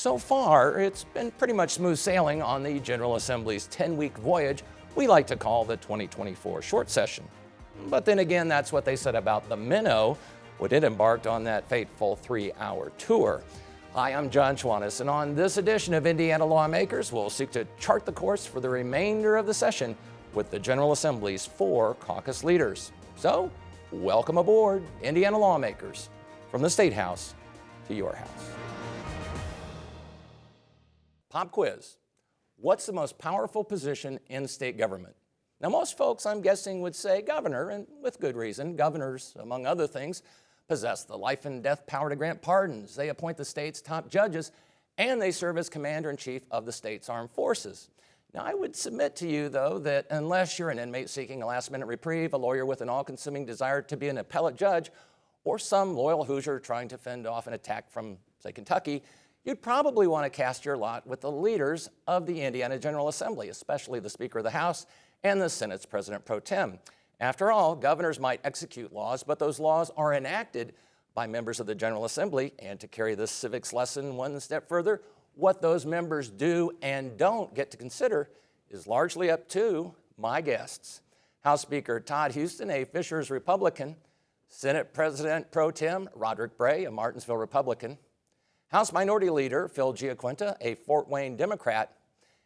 So far, it's been pretty much smooth sailing on the General Assembly's 10-week voyage we like to call the 2024 short session. But then again, that's what they said about the minnow when it embarked on that fateful 3-hour tour. Hi, I'm Jon Schwantes, and on this edition of Indiana Lawmakers, we'll seek to chart the course for the remainder of the session with the General Assembly's 4 caucus leaders. So, welcome aboard, Indiana Lawmakers, from the State House to your house. Pop quiz. What's the most powerful position in state government? Now, most folks, I'm guessing, would say governor, and with good reason. Governors, among other things, possess the life and death power to grant pardons. They appoint the state's top judges, and they serve as commander-in-chief of the state's armed forces. Now, I would submit to you, though, that unless you're an inmate seeking a last-minute reprieve, a lawyer with an all-consuming desire to be an appellate judge, or some loyal Hoosier trying to fend off an attack from, say, Kentucky, you'd probably want to cast your lot with the leaders of the Indiana General Assembly, especially the Speaker of the House and the Senate's President pro tem. After all, governors might execute laws, but those laws are enacted by members of the General Assembly. And to carry this civics lesson one step further, what those members do and don't get to consider is largely up to my guests. House Speaker Todd Huston, a Fishers Republican, Senate President pro tem Rodric Bray, a Martinsville Republican, House Minority Leader Phil GiaQuinta, a Fort Wayne Democrat,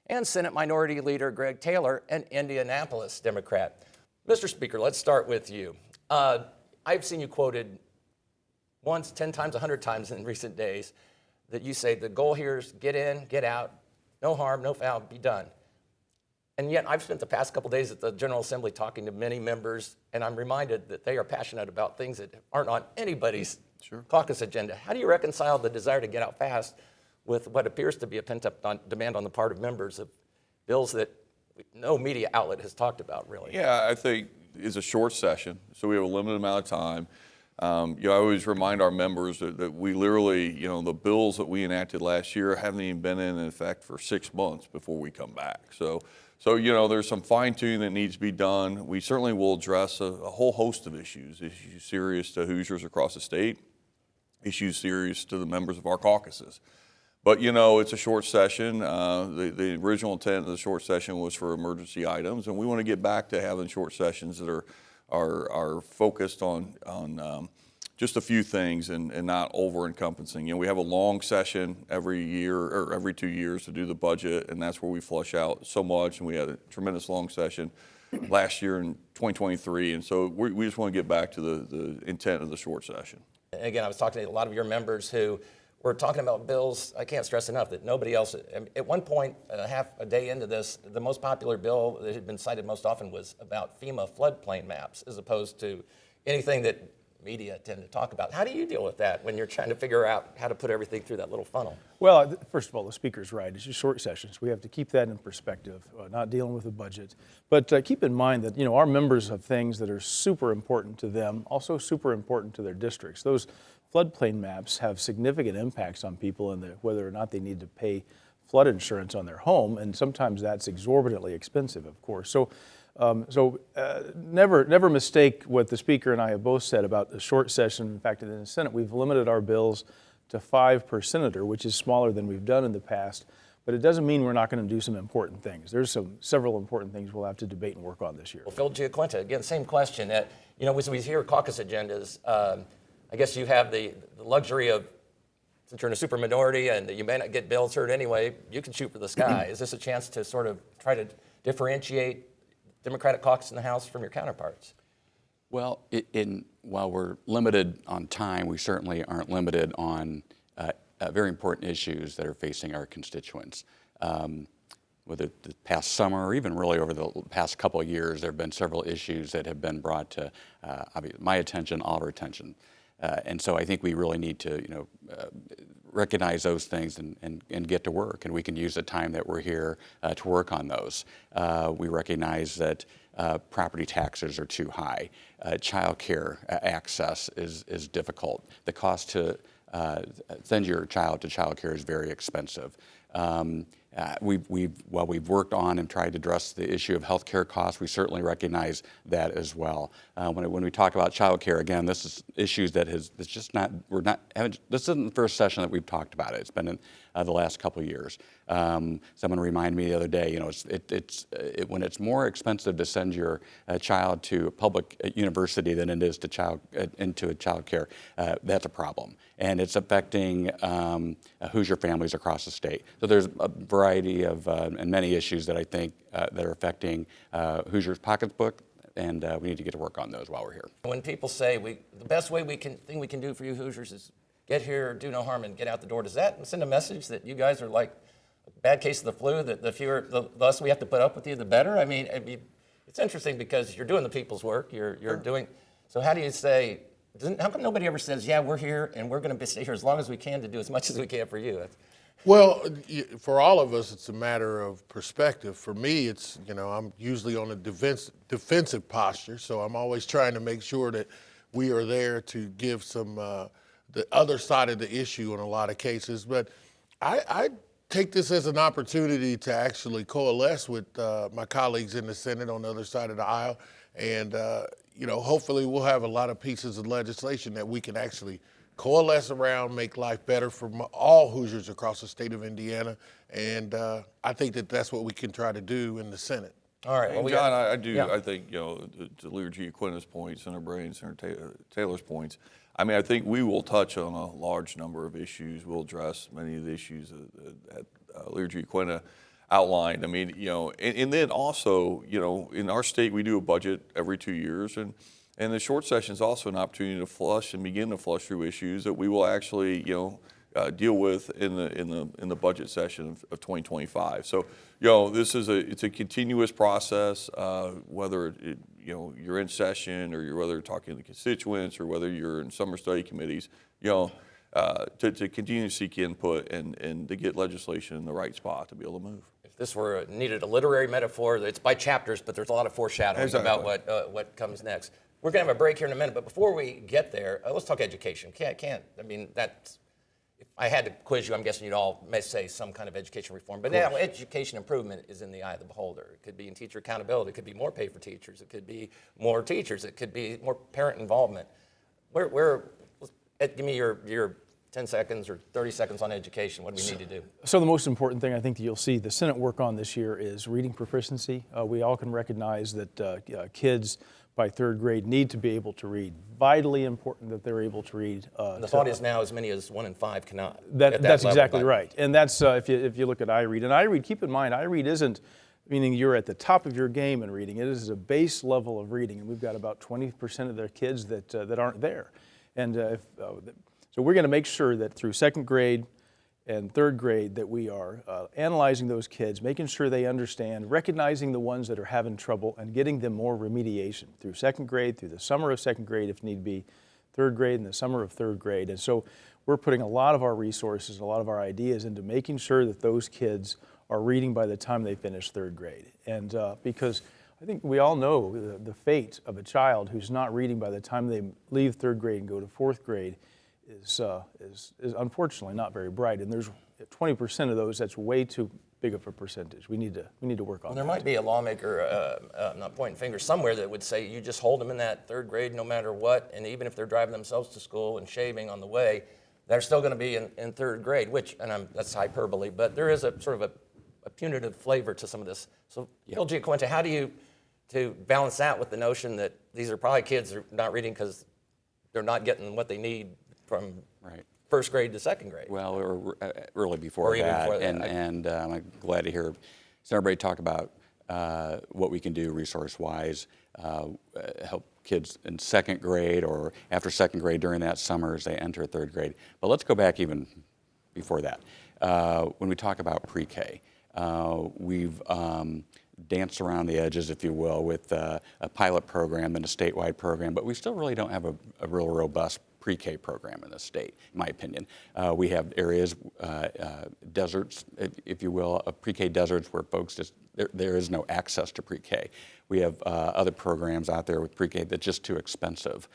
and Senate Minority Leader Greg Taylor, an Indianapolis Democrat. Mr. Speaker, let's start with you. I've seen you quoted once, 10 times, 100 times in recent days that you say the goal here is get in, get out, no harm, no foul, be done. And yet I've spent the past couple days at the General Assembly talking to many members, and I'm reminded that they are passionate about things that aren't on anybody's caucus agenda. How do you reconcile the desire to get out fast with what appears to be a pent-up demand on the part of members of bills that no media outlet has talked about, really? Yeah, I think it's a short session, so we have a limited amount of time. I always remind our members that we literally, the bills that we enacted last year haven't even been in effect for 6 months before we come back. So there's some fine-tuning that needs to be done. We certainly will address a whole host of issues serious to Hoosiers across the state, issues serious to the members of our caucuses. But, it's a short session. The original intent of the short session was for emergency items, and we want to get back to having short sessions that are focused on just a few things and not over-encompassing. We have a long session every year or every 2 years to do the budget, and that's where we flush out so much, and we had a tremendous long session last year in 2023, and so we just want to get back to the intent of the short session. Again, I was talking to a lot of your members who were talking about bills. I can't stress enough that nobody else, at one point, half a day into this, the most popular bill that had been cited most often was about FEMA floodplain maps, as opposed to anything that media tend to talk about. How do you deal with that when you're trying to figure out how to put everything through that little funnel? Well, first of all, the Speaker's right. It's just short sessions. We have to keep that in perspective, not dealing with the budget. But keep in mind that, our members have things that are super important to them, also super important to their districts. Those floodplain maps have significant impacts on people and whether or not they need to pay flood insurance on their home, and sometimes that's exorbitantly expensive, of course. So never mistake what the Speaker and I have both said about the short session. In fact, in the Senate, we've limited our bills to 5 per senator, which is smaller than we've done in the past. But it doesn't mean we're not going to do some important things. There's several important things we'll have to debate and work on this year. Well, Phil GiaQuinta, again, same question. As we hear caucus agendas, I guess you have the luxury of, since you're in a super minority and you may not get bills heard anyway, you can shoot for the sky. Is this a chance to sort of try to differentiate Democratic caucus in the House from your counterparts? Well, while we're limited on time, we certainly aren't limited on very important issues that are facing our constituents. Whether the past summer or even really over the past couple of years, there have been several issues that have been brought to my attention, all of our attention. And so I think we really need to, recognize those things and get to work. And we can use the time that we're here to work on those. We recognize that property taxes are too high. Child care access is difficult. The cost to send your child to child care is very expensive. While we've worked on and tried to address the issue of health care costs, we certainly recognize that as well. When we talk about child care, again, this is issues that it's just not, this isn't the first session that we've talked about it. It's been in the last couple of years. Someone reminded me the other day, when it's more expensive to send your child to a public university than it is to into a child care, that's a problem. And it's affecting Hoosier families across the state. So there's a variety of and many issues that I think that are affecting Hoosiers' pocketbook, and we need to get to work on those while we're here. When people say the best thing we can do for you Hoosiers is get here, do no harm, and get out the door, does that send a message that you guys are like a bad case of the flu, that the less we have to put up with you, the better? I mean, it's interesting because you're doing the people's work. You're doing. So how do you say? How come nobody ever says, yeah, we're here and we're going to stay here as long as we can to do as much as we can for you? Well, for all of us, it's a matter of perspective. For me, it's, I'm usually on a defensive posture, so I'm always trying to make sure that we are there to give some the other side of the issue in a lot of cases. But I take this as an opportunity to actually coalesce with my colleagues in the Senate on the other side of the aisle, and hopefully we'll have a lot of pieces of legislation that we can actually coalesce around, make life better for all Hoosiers across the state of Indiana, and I think that's what we can try to do in the Senate. All right. Well, John, I do. Yeah. I think to Leader GiaQuinta's point, Senator Bray and Senator Taylor's points. I mean, I think we will touch on a large number of issues. We'll address many of the issues that Leader GiaQuinta outlined. I mean, and then also, in our state we do a budget every 2 years, and the short session is also an opportunity to begin to flush through issues that we will actually, deal with in the budget session of 2025. So, this is it's a continuous process, whether you're in session or whether you're talking to the constituents or whether you're in summer study committees, to continue to seek input and to get legislation in the right spot to be able to move. If this needed a literary metaphor, it's by chapters, but there's a lot of foreshadowing about what comes next. We're going to have a break here in a minute, but before we get there, let's talk education. If I had to quiz you, I'm guessing you'd all may say some kind of education reform. But now education improvement is in the eye of the beholder. It could be in teacher accountability. It could be more pay for teachers. It could be more teachers. It could be more parent involvement. Give me your 10 seconds or 30 seconds on education. What do we need to do? So the most important thing I think that you'll see the Senate work on this year is reading proficiency. We all can recognize that kids by third grade need to be able to read. Vitally important that they're able to read. The thought is now as many as 1 in 5 cannot. That's exactly right. And that's if you look at iRead. And iRead, keep in mind, iRead isn't meaning you're at the top of your game in reading. It is a base level of reading, and we've got about 20% of their kids that aren't there. And so we're going to make sure that through second grade and third grade that we are analyzing those kids, making sure they understand, recognizing the ones that are having trouble and getting them more remediation through second grade, through the summer of second grade if need be, third grade and the summer of third grade. And so we're putting a lot of our resources, a lot of our ideas into making sure that those kids are reading by the time they finish third grade. And because I think we all know the fate of a child who's not reading by the time they leave third grade and go to fourth grade is unfortunately not very bright, and there's 20% of those. That's way too big of a percentage. We need to work on. There might be a lawmaker, not pointing fingers, somewhere that would say you just hold them in that third grade no matter what, and even if they're driving themselves to school and shaving on the way, they're still going to be in third grade. Which, that's hyperbole, but there is a sort of a punitive flavor to some of this. So, Phil GiaQuinta, how do you to balance that with the notion that these are probably kids who are not reading because they're not getting what they need from first grade to second grade? Well, or early before that. And I'm glad to hear Senator Bray talk about what we can do resource-wise, help kids in second grade or after second grade during that summer as they enter third grade. But let's go back even before that. When we talk about pre-K, we've danced around the edges, if you will, with a pilot program and a statewide program, but we still really don't have a real robust pre-K program in the state, in my opinion. We have areas, deserts, if you will, of pre-K deserts where folks there is no access to pre-K. We have other programs out there with pre-K that's just too expensive.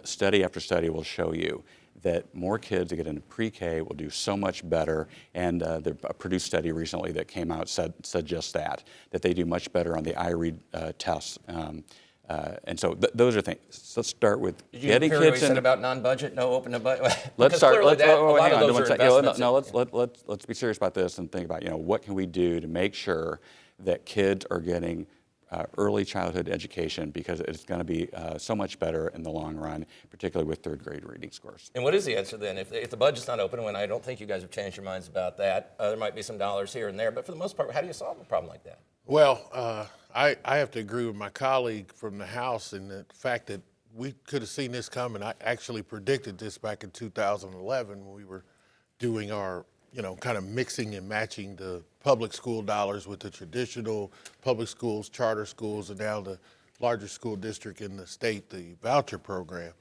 Study after study will show you that more kids that get into pre-K will do so much better. And a Purdue study recently that came out said just that they do much better on the iRead tests. And so those are things. So let's start with getting hear kids what he said in. about non-budget, no open to budget? Let's start. Let's hang on. Let's be serious about this and think about what can we do to make sure that kids are getting early childhood education, because it's going to be so much better in the long run, particularly with third grade reading scores. And what is the answer then? If the budget's not open, when I don't think you guys have changed your minds about that, there might be some dollars here and there, but for the most part, how do you solve a problem like that? Well, I have to agree with my colleague from the House in the fact that we could have seen this coming. I actually predicted this back in 2011 when we were doing our, kind of mixing and matching the public school dollars with the traditional public schools, charter schools, and now the largest school district in the state, the voucher program.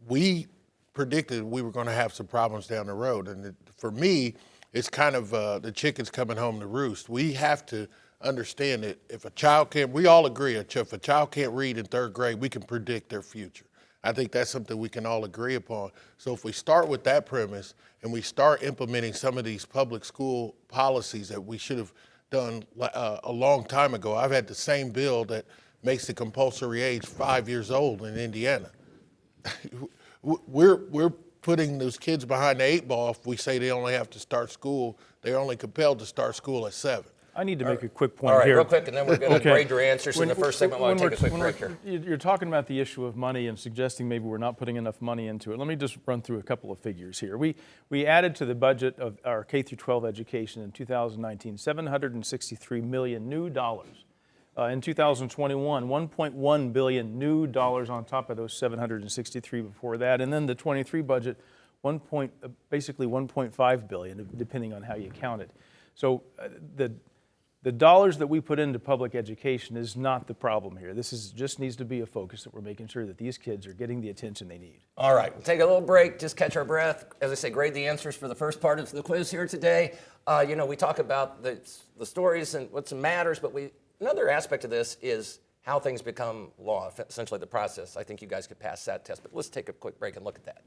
We predicted we were going to have some problems down the road. And for me, it's kind of the chicken's coming home to roost. We have to understand that if a child can't, we all agree, if a child can't read in third grade, we can predict their future. I think that's something we can all agree upon. So if we start with that premise and we start implementing some of these public school policies that we should have done a long time ago. I've had the same bill that makes the compulsory age 5 years old in Indiana. We're putting those kids behind the 8 ball if we say they only have to start school. They're only compelled to start school at 7. I need to make a quick point All right, here. real quick, and then we're going to grade your answers in the first segment. We'll take a quick break here. You're talking about the issue of money and suggesting maybe we're not putting enough money into it. Let me just run through a couple of figures here. We added to the budget of our K through 12 education in 2019 $763 million new dollars. In 2021, $1.1 billion new dollars on top of those 763 before that, and then the 23 budget, basically 1.5 billion, depending on how you count it. So the dollars that we put into public education is not the problem here. This just needs to be a focus that we're making sure that these kids are getting the attention they need. All right, we'll take a little break, just catch our breath. As I say, grade the answers for the first part of the quiz here today. We talk about the stories and what matters, but another aspect of this is how things become law, essentially the process. I think you guys could pass that test, but let's take a quick break and look at that.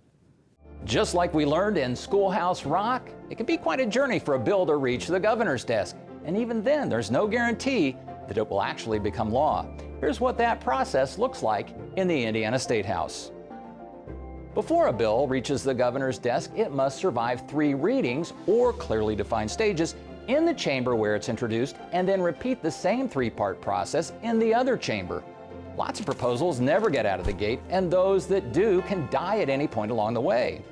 Just like we learned in Schoolhouse Rock, it can be quite a journey for a bill to reach the governor's desk. And even then, there's no guarantee that it will actually become law. Here's what that process looks like in the Indiana State House. Before a bill reaches the governor's desk, it must survive 3 readings or clearly defined stages in the chamber where it's introduced, and then repeat the same 3-part process in the other chamber. Lots of proposals never get out of the gate, and those that do can die at any point along the way.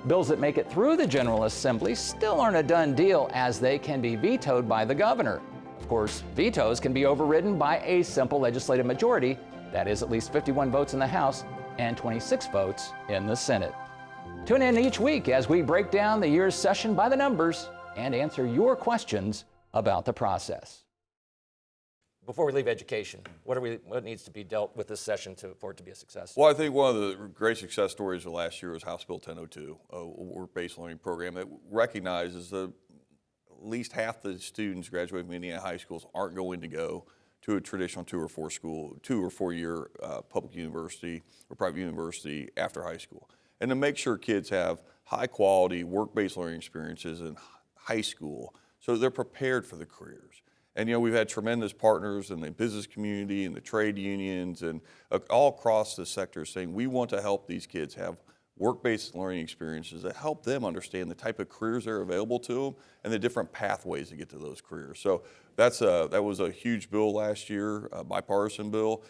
Bills that make it through the General Assembly still aren't a done deal, as they can be vetoed by the governor. Of course, vetoes can be overridden by a simple legislative majority, that is at least 51 votes in the House and 26 votes in the Senate. Tune in each week as we break down the year's session by the numbers and answer your questions about the process. Before we leave education, what needs to be dealt with this session for it to be a success? Well, I think one of the great success stories of last year was House Bill 1002, a work-based learning program that recognizes that at least half the students graduating from Indiana high schools aren't going to go to a traditional 2 or 4 year public university or private university after high school. And to make sure kids have high quality work-based learning experiences in high school so they're prepared for the careers. And we've had tremendous partners in the business community and the trade unions and all across the sector saying we want to help these kids have work-based learning experiences that help them understand the type of careers that are available to them and the different pathways to get to those careers. So that was a huge bill last year, a bipartisan bill.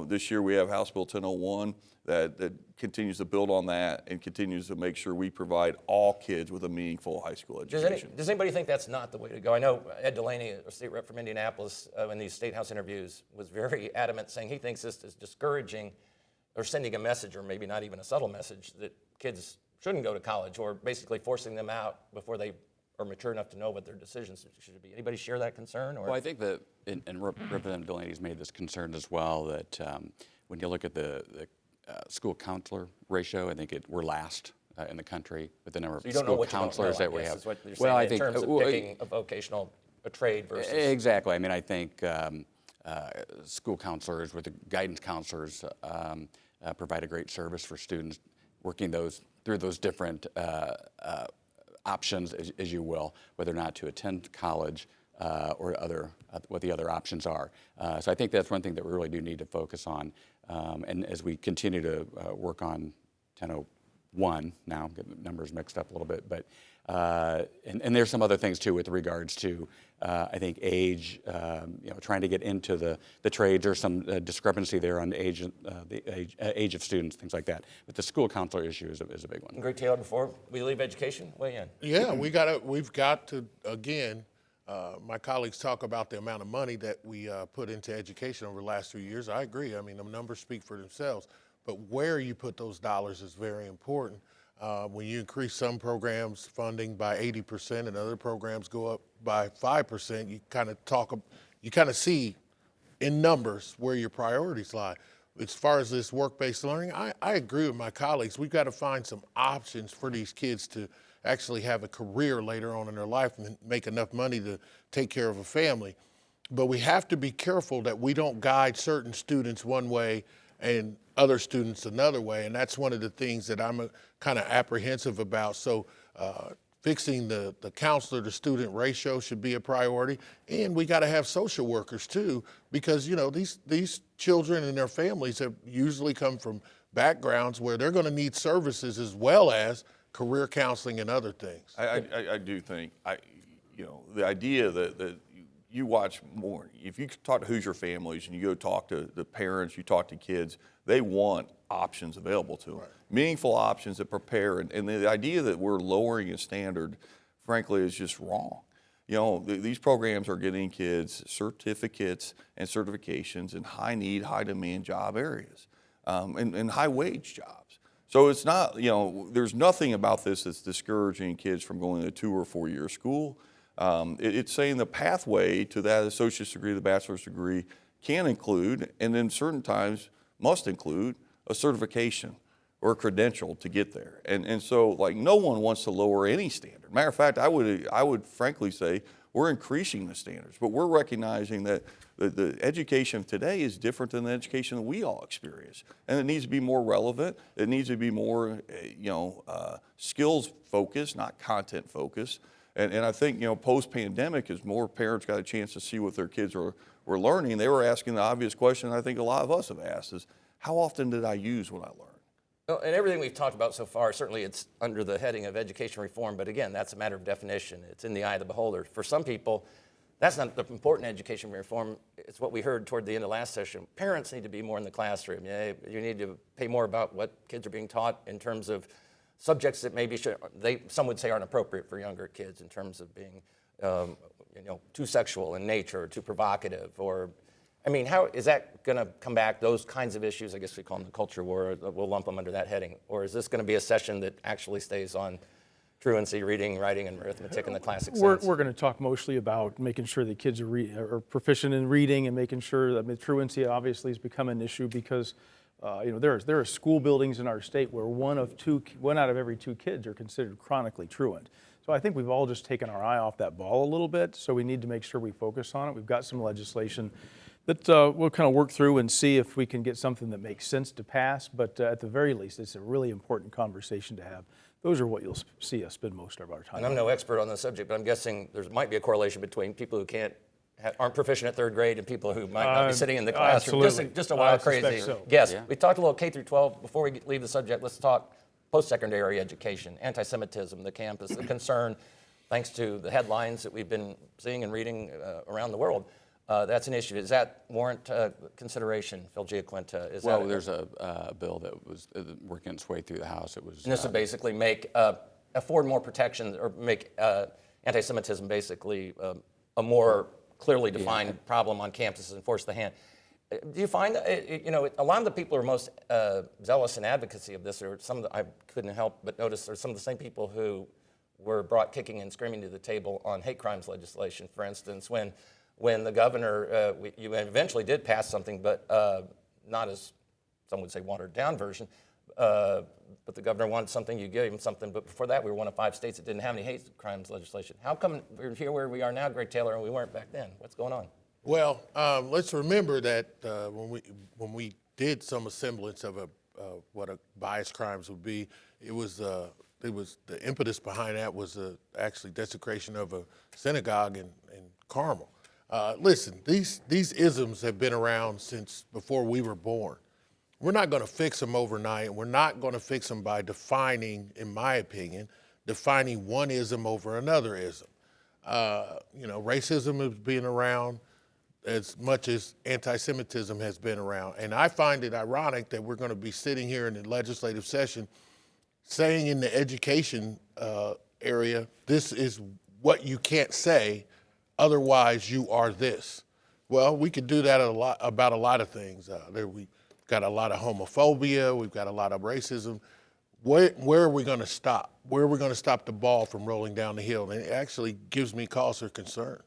This year we have House Bill 1001 that continues to build on that and continues to make sure we provide all kids with a meaningful high school education. Does anybody think that's not the way to go? I know Ed Delaney, a state rep from Indianapolis, in these State House interviews was very adamant, saying he thinks this is discouraging or sending a message, or maybe not even a subtle message, that kids shouldn't go to college, or basically forcing them out before they are mature enough to know what their decisions should be. Anybody share that concern? Or? Well, I think that, and Representative Delaney's made this concern as well, that when you look at the school counselor ratio, I think we're last in the country with the number of school counselors that we have. Is what you're saying, in terms of picking a trade versus... Exactly. I mean, I think school counselors with the guidance counselors provide a great service for students, working those through those different options, as you will, whether or not to attend college or what the other options are. So I think that's one thing that we really do need to focus on. And as we continue to work on 1001 now, get the numbers mixed up a little bit, but and there's some other things too with regards to I think age, trying to get into the trades. There's some discrepancy there on the age of students, things like that. But the school counselor issue is a big one. Greg Taylor, before we leave education, weigh in. Yeah, we've got to again. My colleagues talk about the amount of money that we put into education over the last 2 years. I agree. I mean, the numbers speak for themselves. But where you put those dollars is very important. When you increase some programs funding by 80% and other programs go up by 5%, you kind of see in numbers where your priorities lie. As far as this work-based learning, I agree with my colleagues. We've got to find some options for these kids to actually have a career later on in their life and make enough money to take care of a family. But we have to be careful that we don't guide certain students one way and other students another way. And that's one of the things that I'm kind of apprehensive about. So fixing the counselor to student ratio should be a priority. And we got to have social workers too, because these children and their families have usually come from backgrounds where they're going to need services as well as career counseling and other things. I do think, the idea that you watch more, if you talk to Hoosier families and you go talk to the parents, you talk to kids, they want options available to them. Right. Meaningful options that prepare, and the idea that we're lowering a standard, frankly, is just wrong. These programs are getting kids certificates and certifications in high need, high demand job areas, and high wage jobs. So it's not, there's nothing about this that's discouraging kids from going to a 2 or 4 year school. It's saying the pathway to that associate's degree, the bachelor's degree, can include, and then certain times must include, a certification or a credential to get there. And so, no one wants to lower any standard. Matter of fact, I would frankly say we're increasing the standards, but we're recognizing that the education of today is different than the education that we all experience. And it needs to be more relevant. It needs to be more, skills focused, not content focused. And I think, post-pandemic, as more parents got a chance to see what their kids were learning, they were asking the obvious question I think a lot of us have asked is, how often did I use what I learned? Well, and everything we've talked about so far, certainly it's under the heading of education reform, but again, that's a matter of definition. It's in the eye of the beholder. For some people, that's not the important education reform. It's what we heard toward the end of last session. Parents need to be more in the classroom. You need to pay more about what kids are being taught in terms of subjects that maybe some would say aren't appropriate for younger kids in terms of being too sexual in nature, or too provocative, or how is that going to come back, those kinds of issues? I guess we call them the culture war. We'll lump them under that heading. Or is this going to be a session that actually stays on truancy, reading, writing, and arithmetic in the classic sense? We're going to talk mostly about making sure that kids are proficient in reading and making sure that truancy obviously has become an issue because there are school buildings in our state where one out of every 2 kids are considered chronically truant. So I think we've all just taken our eye off that ball a little bit, so we need to make sure we focus on it. We've got some legislation that we'll kind of work through and see if we can get something that makes sense to pass, but at the very least, it's a really important conversation to have. Those are what you'll see us spend most of our time on. And I'm no expert on the subject, but I'm guessing there might be a correlation between people who aren't proficient at 3rd grade and people who might not be sitting in the classroom. Absolutely. Just a wild, crazy guess. Yeah. We talked a little K through 12. Before we leave the subject, let's talk post-secondary education, anti-Semitism, the campus, the concern, thanks to the headlines that we've been seeing and reading around the world. That's an issue. Does that warrant consideration, Phil GiaQuinta? There's a bill that was working its way through the House. And this would basically afford more protection or make anti-Semitism basically a more clearly defined problem on campuses and force the hand. Do you find that, a lot of the people who are most zealous in advocacy of this are I couldn't help but notice are some of the same people who were brought kicking and screaming to the table on hate crimes legislation, for instance, when the governor, you eventually did pass something, but not as some would say watered down version, but the governor wanted something, you gave him something, but before that we were one of 5 states that didn't have any hate crimes legislation. How come we're here where we are now, Greg Taylor, and we weren't back then? What's going on? Well, let's remember that when we did some semblance of what a bias crimes would be, it was the impetus behind that was actually desecration of a synagogue in Carmel. Listen, these isms have been around since before we were born. We're not going to fix them overnight. We're not going to fix them by defining, in my opinion, defining one ism over another ism. Racism has been around as much as anti-Semitism has been around. And I find it ironic that we're going to be sitting here in the legislative session saying in the education area, this is what you can't say, otherwise you are this. Well, we could do that about a lot of things. We've got a lot of homophobia, we've got a lot of racism. Where are we going to stop? Where are we going to stop the ball from rolling down the hill? And it actually gives me cause for concern.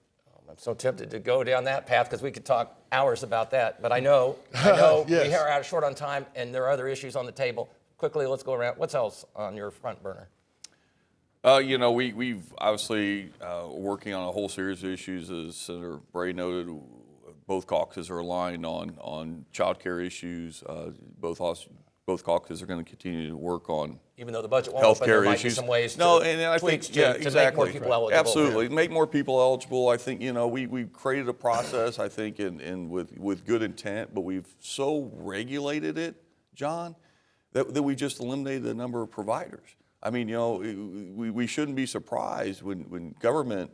I'm so tempted to go down that path because we could talk hours about that. But I know yes. We are out short on time, and there are other issues on the table. Quickly, let's go around. What's else on your front burner? We've obviously working on a whole series of issues, as Senator Bray noted. Both caucuses are aligned on child care issues. Both caucuses are going to continue to work on even though the budget won't open, there might be some ways to make more people eligible. Absolutely, make more people eligible. I think we've created a process. I think in with good intent, but we've so regulated it, John, that we just eliminated the number of providers. I mean, we shouldn't be surprised when government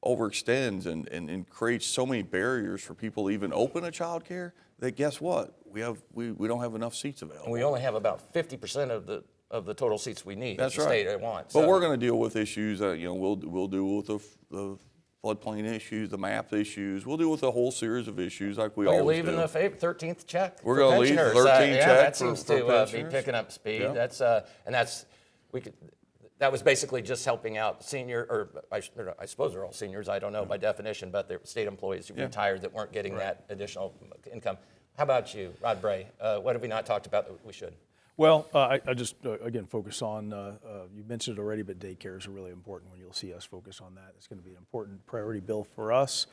overextends and creates so many barriers for people to even open a child care, that guess what? We don't have enough seats available. And we only have about 50% of the total seats we need. That's the right. State wants. But we're going to deal with issues. We'll deal with the floodplain issues, the MAP issues. We'll deal with a whole series of issues like we always do. You're leaving the 13th check. We're going to leave the 13th check. That seems to be pensioners. picking up speed. Yeah. That was basically just helping out senior, or I suppose they're all seniors, I don't know by definition, but they're state employees who retired that weren't getting that additional income. How about you, Rod Bray? What have we not talked about that we should? Well, I just, again, focus on, you mentioned it already, but daycares are really important when you'll see us focus on that. It's going to be an important priority bill for us.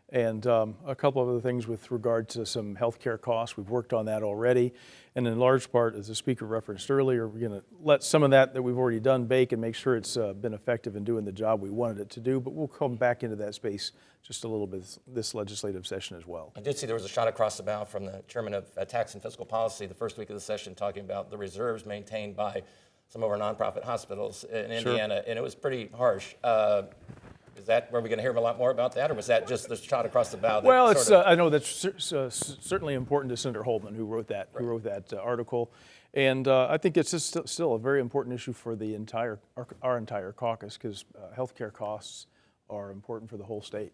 And a couple of other things with regard to some health care costs. We've worked on that already. And in large part, as the speaker referenced earlier, we're going to let some of that we've already done bake and make sure it's been effective in doing the job we wanted it to do. But we'll come back into that space just a little bit this legislative session as well. I did see there was a shot across the bow from the chairman of Tax and Fiscal Policy the first week of the session talking about the reserves maintained by some of our nonprofit hospitals in Indiana, and it was pretty harsh. Is that where we're going to hear a lot more about that, or was that just the shot across the bow? Well, I know that's certainly important to Senator Holman, who wrote that article, and I think it's just still a very important issue for the our entire caucus, because healthcare costs are important for the whole state.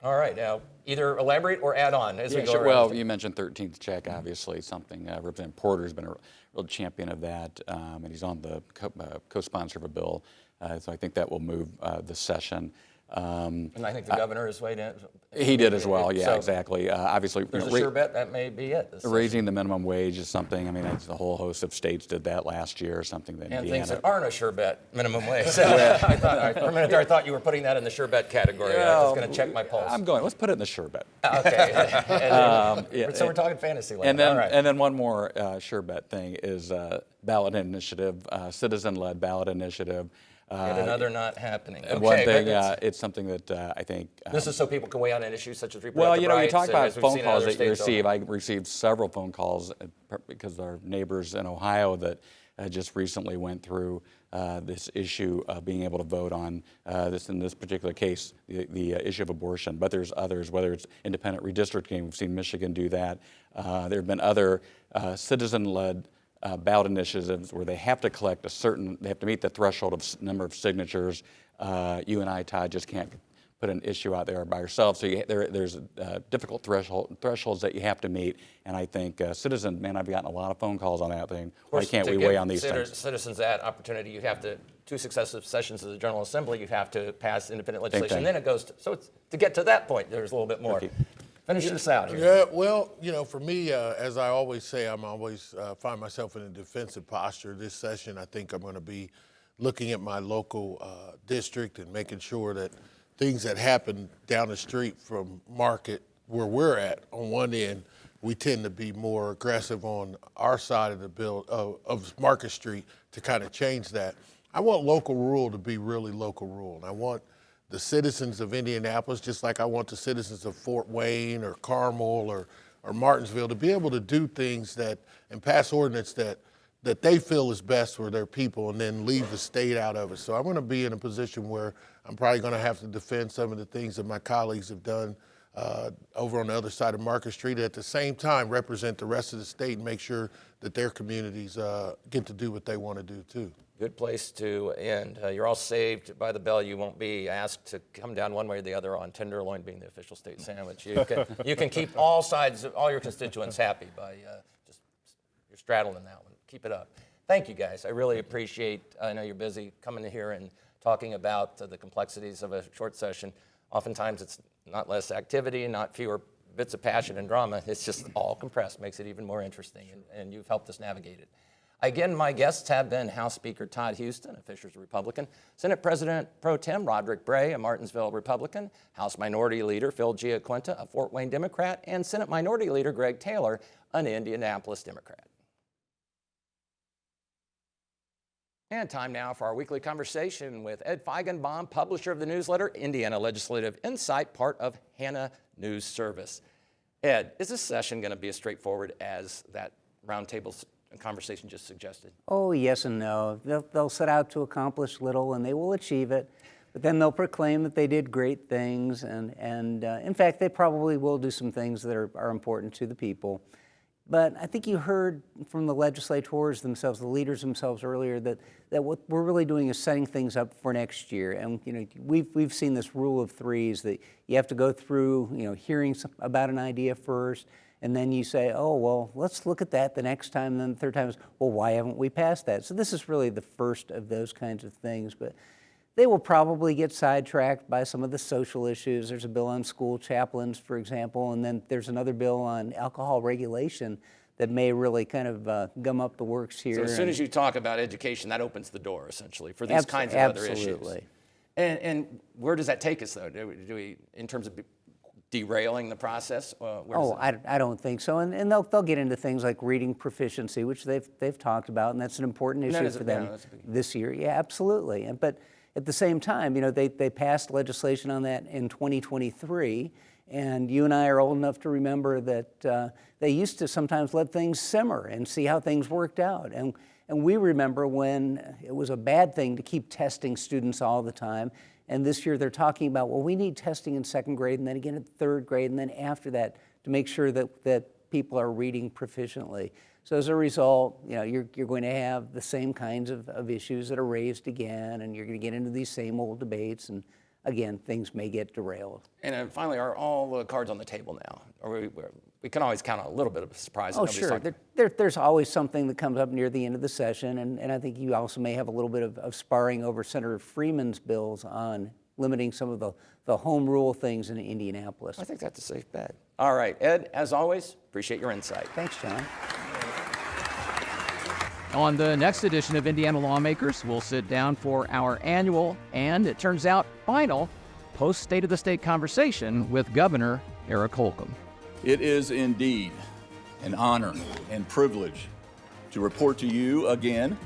All right, now either elaborate or add on as we go around. Well, you mentioned 13th check, obviously something. Representative Porter's been a real champion of that, and he's on the co-sponsor of a bill. So I think that will move the session. And I think the governor has weighed in. He did as well, yeah, so exactly. Obviously, there's a sure bet that may be it. Raising the minimum wage is something. I mean, a whole host of states did that last year, something that and Indiana. things that aren't a sure bet, minimum wage. So for a minute there, I thought you were putting that in the sure bet category. I was going to check my pulse. Let's put it in the sure bet. Okay. So we're talking fantasy land. And then one more sure bet thing is ballot initiative, citizen-led ballot initiative. And another not happening. And one thing, it's something that I think. This is so people can weigh on issues such as reproductive rights. Well, you talk about phone calls that you receive. I received several phone calls because our neighbors in Ohio that just recently went through this issue of being able to vote on this, in this particular case, the issue of abortion. But there's others, whether it's independent redistricting. We've seen Michigan do that. There have been other citizen-led ballot initiatives where they have to collect they have to meet the threshold of number of signatures. You and I, Todd, just can't put an issue out there by ourselves. So there's difficult thresholds that you have to meet. And I think citizens, man, I've gotten a lot of phone calls on that thing. Why can't we weigh on these things? Citizens that opportunity, you have to, 2 successive sessions of the General Assembly, you have to pass independent legislation. And then it goes to get to that point, there's a little bit more. Okay. Finish this out here. Yeah, well, for me, as I always say, I'm always find myself in a defensive posture. This session, I think I'm going to be looking at my local district and making sure that things that happen down the street from Market, where we're at, on one end, we tend to be more aggressive on our side of the bill of Market Street to kind of change that. I want local rule to be really local rule. And I want the citizens of Indianapolis, just like I want the citizens of Fort Wayne or Carmel or Martinsville, to be able to do things and pass ordinance that they feel is best for their people, and then leave the state out of it. So I'm going to be in a position where I'm probably going to have to defend some of the things that my colleagues have done over on the other side of Market Street, at the same time represent the rest of the state and make sure that their communities get to do what they want to do too. Good place to end. You're all saved by the bell. You won't be asked to come down one way or the other on tenderloin being the official state sandwich. You can keep all sides, all your constituents happy by you're straddling that one. Keep it up. Thank you, guys. I really appreciate, I know you're busy, coming in here and talking about the complexities of a short session. Oftentimes it's not less activity, not fewer bits of passion and drama. It's just all compressed, makes it even more interesting, and you've helped us navigate it. Again, my guests have been House Speaker Todd Huston, a Fishers Republican, Senate President Pro Tem Rodric Bray, a Martinsville Republican, House Minority Leader Phil GiaQuinta, a Fort Wayne Democrat, and Senate Minority Leader Greg Taylor, an Indianapolis Democrat. And time now for our weekly conversation with Ed Feigenbaum, publisher of the newsletter Indiana Legislative Insight, part of Hannah News Service. Ed, is this session going to be as straightforward as that roundtable conversation just suggested? Oh, yes and no. They'll set out to accomplish little, and they will achieve it. But then they'll proclaim that they did great things, and in fact, they probably will do some things that are important to the people. But I think you heard from the legislators themselves, the leaders themselves earlier, that what we're really doing is setting things up for next year. And we've seen this rule of threes, that you have to go through hearing about an idea first, and then you say, oh, well, let's look at that the next time. And then the third time is, well, why haven't we passed that? So this is really the first of those kinds of things. But they will probably get sidetracked by some of the social issues. There's a bill on school chaplains, for example, and then there's another bill on alcohol regulation that may really kind of gum up the works here. So as soon as you talk about education, that opens the door, essentially, for these kinds of other issues. Absolutely. And where does that take us, though? Do we, in terms of derailing the process? I don't think so. And they'll get into things like reading proficiency, which they've talked about, and that's an important issue for them this year. Yeah, absolutely. But at the same time, they passed legislation on that in 2023, and you and I are old enough to remember that they used to sometimes let things simmer and see how things worked out. And we remember when it was a bad thing to keep testing students all the time. And this year they're talking about, well, we need testing in second grade and then again in third grade and then after that to make sure that people are reading proficiently. So as a result, you're going to have the same kinds of issues that are raised again, and you're going to get into these same old debates, and again, things may get derailed. And finally, are all the cards on the table now? Or we can always count on a little bit of a surprise. Oh, sure. There's always something that comes up near the end of the session, and I think you also may have a little bit of sparring over Senator Freeman's bills on limiting some of the home rule things in Indianapolis. I think that's a safe bet. All right, Ed, as always, appreciate your insight. Thanks, John. On the next edition of Indiana Lawmakers, we'll sit down for our annual and, it turns out, final post-State of the State conversation with Governor Eric Holcomb. It is indeed an honor and privilege to report to you again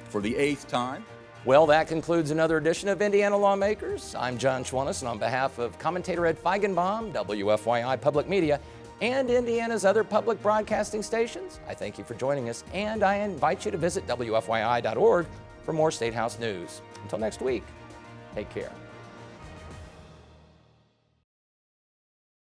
for the 8th time. Well, that concludes another edition of Indiana Lawmakers. I'm Jon Schwantes, and on behalf of commentator Ed Feigenbaum, WFYI Public Media, and Indiana's other public broadcasting stations, I thank you for joining us, and I invite you to visit WFYI.org for more State House news. Until next week, take care.